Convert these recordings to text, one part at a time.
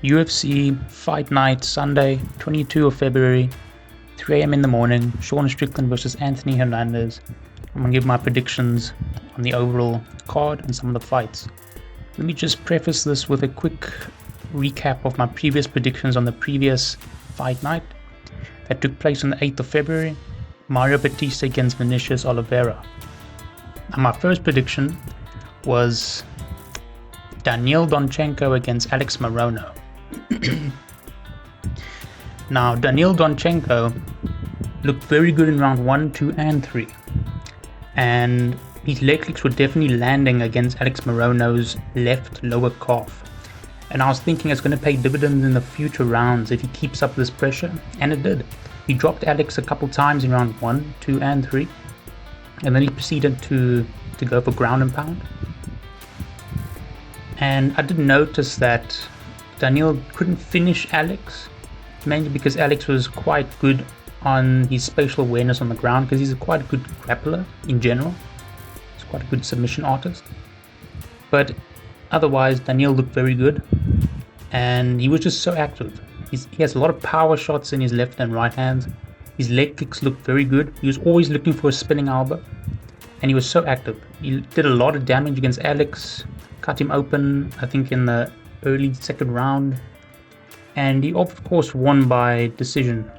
UFC Fight Night, Sunday, 22 of February, 3 a.m. in the morning, Sean Strickland versus Anthony Hernandez. I'm going to give my predictions on the overall card and some of the fights. Let me just preface this with a quick recap of my previous predictions on the previous Fight Night that took place on the 8th of February, Mario Batista against Vinicius Oliveira. And my first prediction was Daniil Donchenko against Alex Morono. Now, Daniil Donchenko looked very good in round 1, 2, and 3. And his leg kicks were definitely landing against Alex Morono's left lower calf. And I was thinking it's going to pay dividends in the future rounds if he keeps up this pressure, and it did. He dropped Alex a couple times in round 1, 2, and 3. And then he proceeded to go for ground and pound. And I did notice that Daniil couldn't finish Alex, mainly because Alex was quite good on his spatial awareness on the ground, because he's a quite good grappler in general. He's quite a good submission artist. But otherwise, Daniil looked very good, and he was just so active. He has a lot of power shots in his left and right hands. His leg kicks looked very good. He was always looking for a spinning elbow, and he was so active. He did a lot of damage against Alex, cut him open, I think in the early second round, and he of course won by decision,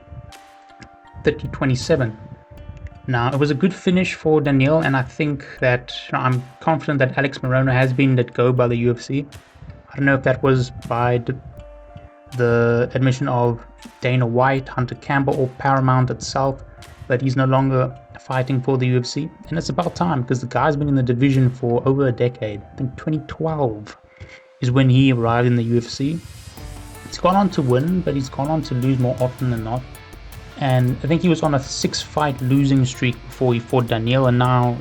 30-27. Now, it was a good finish for Daniil, and I think that I'm confident that Alex Morono has been let go by the UFC. I don't know if that was by the admission of Dana White, Hunter Campbell, or Paramount itself, but he's no longer fighting for the UFC, and it's about time, because the guy's been in the division for over a decade. I think 2012 is when he arrived in the UFC. He's gone on to win, but he's gone on to lose more often than not. And I think he was on a 6-fight losing streak before he fought Daniil, and now,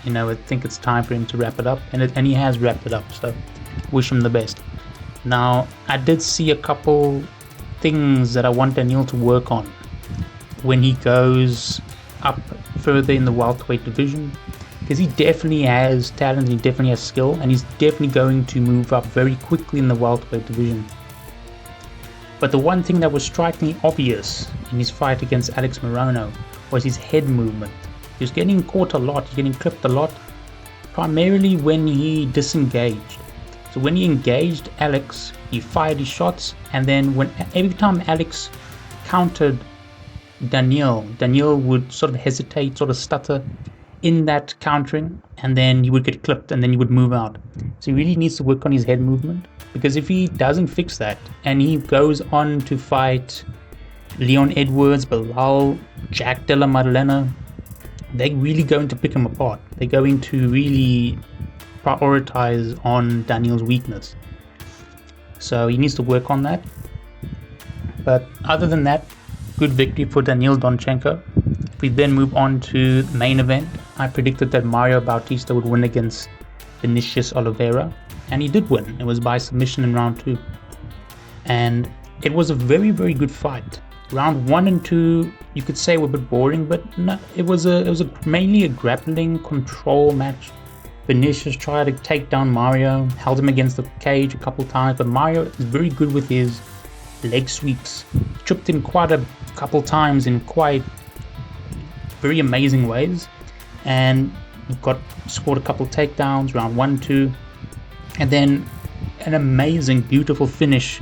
I think it's time for him to wrap it up, and he has wrapped it up, so wish him the best. Now, I did see a couple things that I want Daniil to work on when he goes up further in the welterweight division, because he definitely has talent, he definitely has skill, and he's definitely going to move up very quickly in the welterweight division. But the one thing that was strikingly obvious in his fight against Alex Morono was his head movement. He was getting caught a lot, getting clipped a lot, primarily when he disengaged. So when he engaged Alex, he fired his shots, and then every time Alex countered Daniil would sort of hesitate, sort of stutter in that countering, and then he would get clipped, and then he would move out. So he really needs to work on his head movement, because if he doesn't fix that, and he goes on to fight Leon Edwards, Belal, Jack Della Maddalena, they're really going to pick him apart. They're going to really prioritize on Daniil's weakness. So he needs to work on that. But other than that, good victory for Daniil Donchenko. If we then move on to the main event, I predicted that Mario Bautista would win against Vinicius Oliveira, and he did win. It was by submission in round 2. And it was a very, very good fight. Round 1 and 2, you could say, were a bit boring, but no, it was mainly a grappling control match. Vinicius tried to take down Mario, held him against the cage a couple times, but Mario is very good with his leg sweeps. Tripped him quite a couple times in quite very amazing ways, and scored a couple takedowns, round 1, 2, and then an amazing, beautiful finish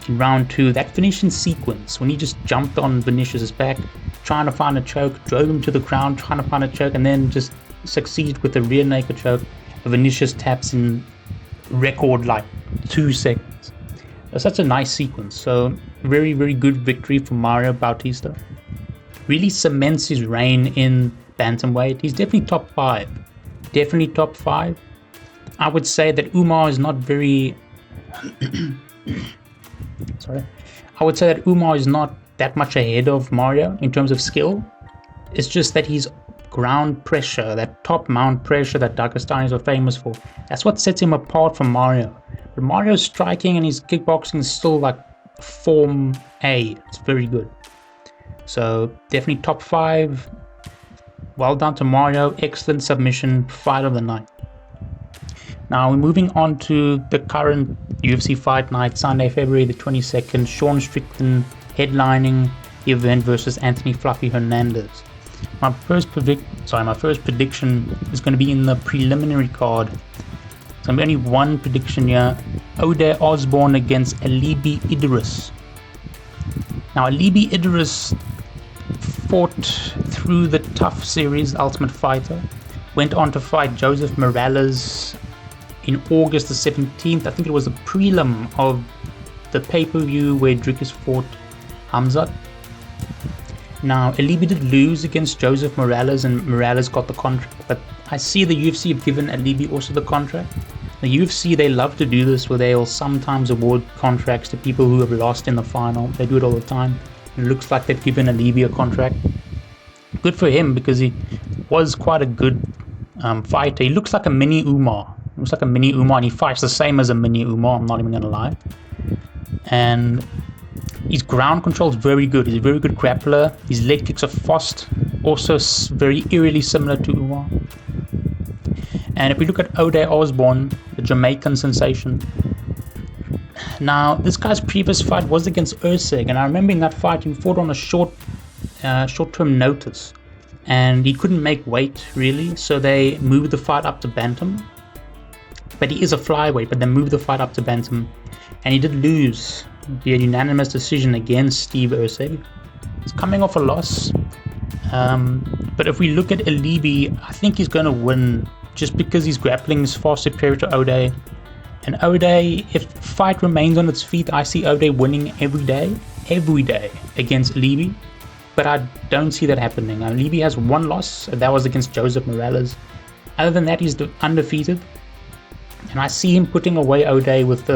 in round 2. That finishing sequence, when he just jumped on Vinicius's back, trying to find a choke, drove him to the ground, trying to find a choke, and then just succeeded with a rear naked choke. Vinicius taps in record 2 seconds. That's such a nice sequence. So very, very good victory for Mario Bautista. Really cements his reign in bantamweight. He's definitely top 5. Definitely top 5. I would say that Umar is not very I would say that Umar is not that much ahead of Mario in terms of skill. It's just that he's ground pressure, that top mount pressure that Dagestanis are famous for, that's what sets him apart from Mario. But Mario's striking and his kickboxing is still form A. It's very good. So definitely top 5. Well done to Mario. Excellent submission. Fight of the night. Now we're moving on to the current UFC Fight Night, Sunday, February the 22nd. Sean Strickland headlining the event versus Anthony Fluffy Hernandez. My first prediction is going to be in the preliminary card. So only one prediction here. Ode Osborne against Alibi Idris. Now Alibi Idris fought through the TUF series, Ultimate Fighter. Went on to fight Joseph Morales in August the 17th. I think it was the prelim of the pay-per-view where Dricus fought Hamzat. Now, Alibi did lose against Joseph Morales and Morales got the contract, but I see the UFC have given Alibi also the contract. The UFC, they love to do this where they'll sometimes award contracts to people who have lost in the final. They do it all the time. It looks like they've given Alibi a contract. Good for him because he was quite a good fighter. He looks like a mini Umar. Looks like a mini Umar and he fights the same as a mini Umar, I'm not even going to lie. And his ground control is very good. He's a very good grappler. His leg kicks are fast, also very eerily similar to Umar. And if we look at Ode Osborne, the Jamaican sensation. Now, this guy's previous fight was against Urseg, and I remember in that fight he fought on a short-term notice, and he couldn't make weight really, so they moved the fight up to bantam. But he is a flyweight, but they moved the fight up to bantam, and he did lose via unanimous decision against Steve Urseg. He's coming off a loss, but if we look at Alibi, I think he's going to win just because his grappling is far superior to Ode. And Ode, if the fight remains on its feet, I see Ode winning every day against Alibi, but I don't see that happening. Alibi has one loss, and that was against Joseph Morales. Other than that, he's undefeated, and I see him putting away Ode with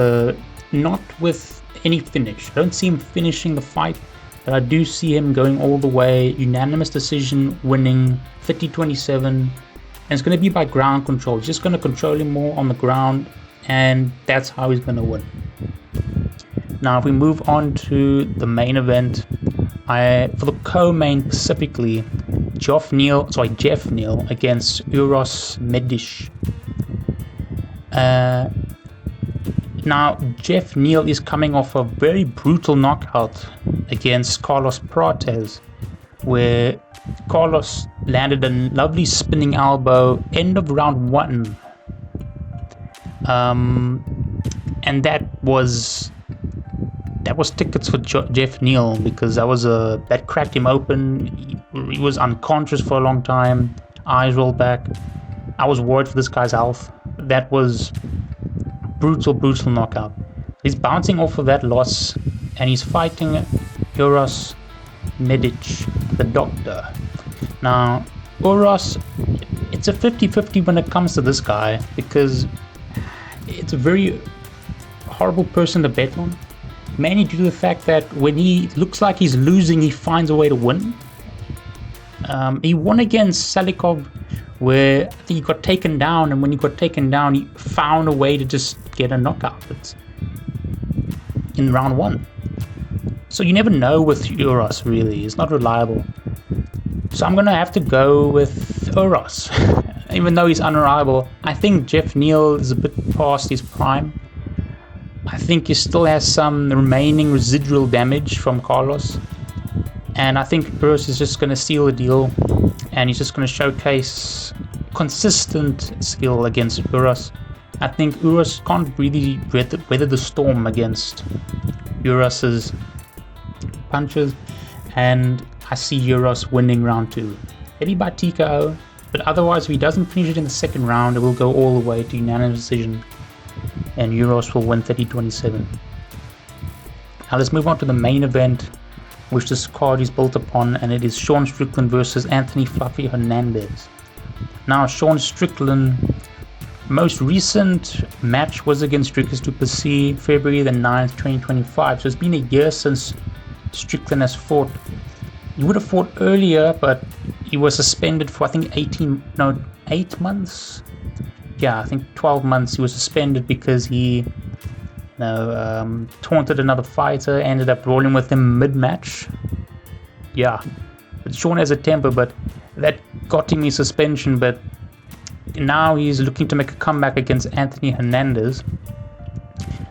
not with any finish. I don't see him finishing the fight, but I do see him going all the way, unanimous decision, winning 30-27, and it's going to be by ground control. He's just going to control him more on the ground, and that's how he's going to win. Now, if we move on to the main event, for the co-main specifically, Jeff Neal against Uros Medic. Now, Jeff Neal is coming off a very brutal knockout against Carlos Prates, where Carlos landed a lovely spinning elbow end of round 1. And that was tickets for Jeff Neal, because that cracked him open. He was unconscious for a long time, eyes rolled back. I was worried for this guy's health. That was brutal knockout. He's bouncing off of that loss, and he's fighting Uros Medic, the doctor. Now, Uros, it's a 50-50 when it comes to this guy, because it's a very horrible person to bet on, mainly due to the fact that when he looks like he's losing, he finds a way to win. He won against Salikov, where I think he got taken down, and when he got taken down, he found a way to just get a knockout. It's in round 1. So you never know with Uros, really. He's not reliable. So I'm going to have to go with Uros. Even though he's unreliable, I think Jeff Neal is a bit past his prime. I think he still has some remaining residual damage from Carlos. And I think Uros is just going to seal the deal, and he's just going to showcase consistent skill against Uros. I think Uros can't really weather the storm against Uros's punches, and I see Uros winning round 2. Maybe by TKO, but otherwise if he doesn't finish it in the second round, it will go all the way to unanimous decision, and Uros will win 30-27. Now let's move on to the main event, which this card is built upon, and it is Sean Strickland versus Anthony Fluffy Hernandez. Now, Sean Strickland, most recent match was against Dricus du Plessis, February the 9th, 2025. So it's been a year since Strickland has fought. He would have fought earlier, but he was suspended for I think 8 months. Yeah, I think 12 months he was suspended because he taunted another fighter, ended up rolling with him mid-match. Yeah, but Sean has a temper, but that got him his suspension, but now he's looking to make a comeback against Anthony Hernandez.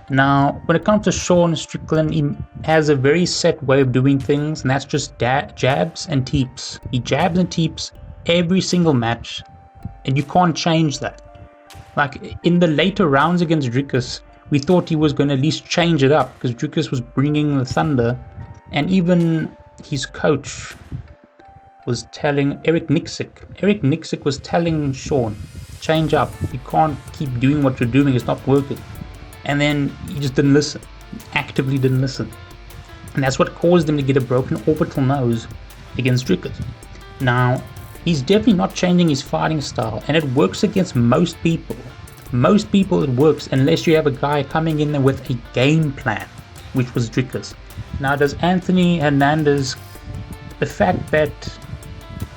Now, when it comes to Sean Strickland, he has a very set way of doing things, and that's just jabs and teeps. He jabs and teeps every single match, and you can't change that. Like, in the later rounds against Dricus, we thought he was going to at least change it up, because Dricus was bringing the thunder, and even his coach was telling Eric Nixick was telling Sean, change up, you can't keep doing what you're doing, it's not working. And then he just didn't listen, actively didn't listen. And that's what caused him to get a broken orbital nose against Dricus. Now, he's definitely not changing his fighting style, and it works against most people. Most people it works, unless you have a guy coming in there with a game plan, which was Dricus. Now, does Anthony Hernandez, the fact that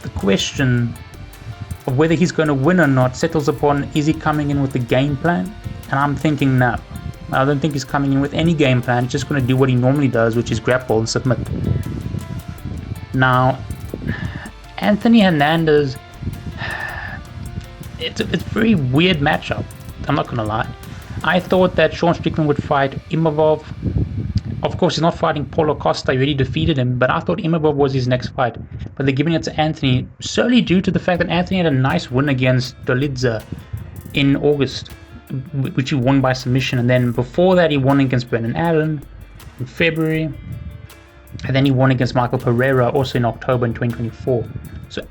the question of whether he's going to win or not settles upon, is he coming in with a game plan? And I'm thinking no. I don't think he's coming in with any game plan. He's just going to do what he normally does, which is grapple and submit. Now, Anthony Hernandez, it's a very weird matchup. I'm not going to lie. I thought that Sean Strickland would fight Imavov. Of course, he's not fighting Paulo Costa. He already defeated him, but I thought Imavov was his next fight. But they're giving it to Anthony, solely due to the fact that Anthony had a nice win against Dolidze in August, which he won by submission, and then before that he won against Brendan Allen in February, and then he won against Michael Pereira also in October in 2024. So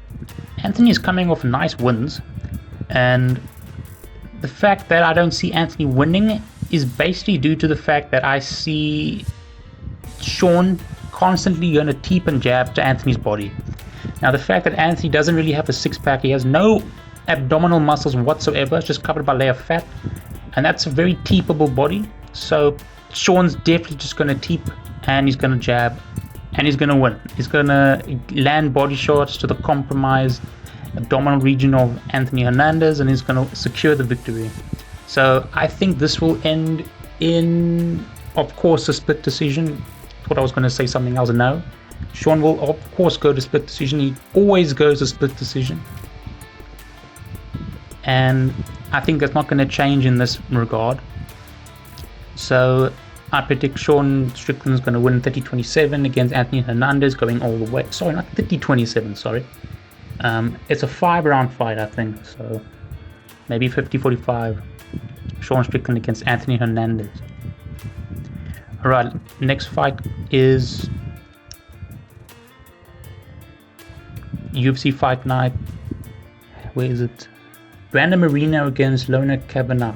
Anthony is coming off nice wins, and the fact that I don't see Anthony winning is basically due to the fact that I see Sean constantly going to teep and jab to Anthony's body. Now, the fact that Anthony doesn't really have a six-pack, he has no abdominal muscles whatsoever, it's just covered by a layer of fat, and that's a very teepable body. So Sean's definitely just going to teep, and he's going to jab, and he's going to win. He's going to land body shots to the compromised abdominal region of Anthony Hernandez, and he's going to secure the victory. So I think this will end in, of course, a split decision. Thought I was going to say something else. No, Sean will of course go to split decision. He always goes to split decision. And I think that's not going to change in this regard. So I predict Sean Strickland is going to win 30-27 against Anthony Hernandez, going all the way. Sorry, not 30-27, sorry. It's a 5-round fight, I think. So maybe 50-45. Sean Strickland against Anthony Hernandez. Alright, next fight is UFC Fight Night. Where is it? Brandon Moreno against Lona Kavanagh.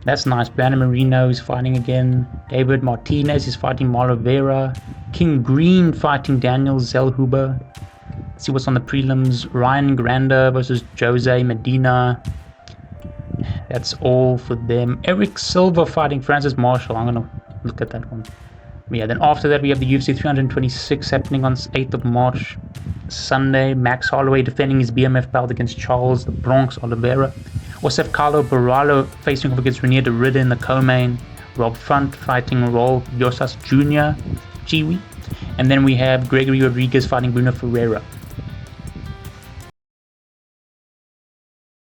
That's nice. Brandon Moreno is fighting again. David Martinez is fighting Marlon Vera. King Green fighting Daniel Zellhuber. Let's see what's on the prelims. Ryan Grander versus Jose Medina. That's all for them. Eric Silva fighting Francis Marshall. I'm going to look at that one. Yeah, then after that we have the UFC 326 happening on 8th of March, Sunday. Max Holloway defending his BMF belt against Charles the Bronx Oliveira. Also have Carlo Baralo facing off against Renier de Ridder in the co-main. Rob Font fighting Raul Yosas Jr. Chiwi. And then we have Gregory Rodriguez fighting Bruno Ferreira.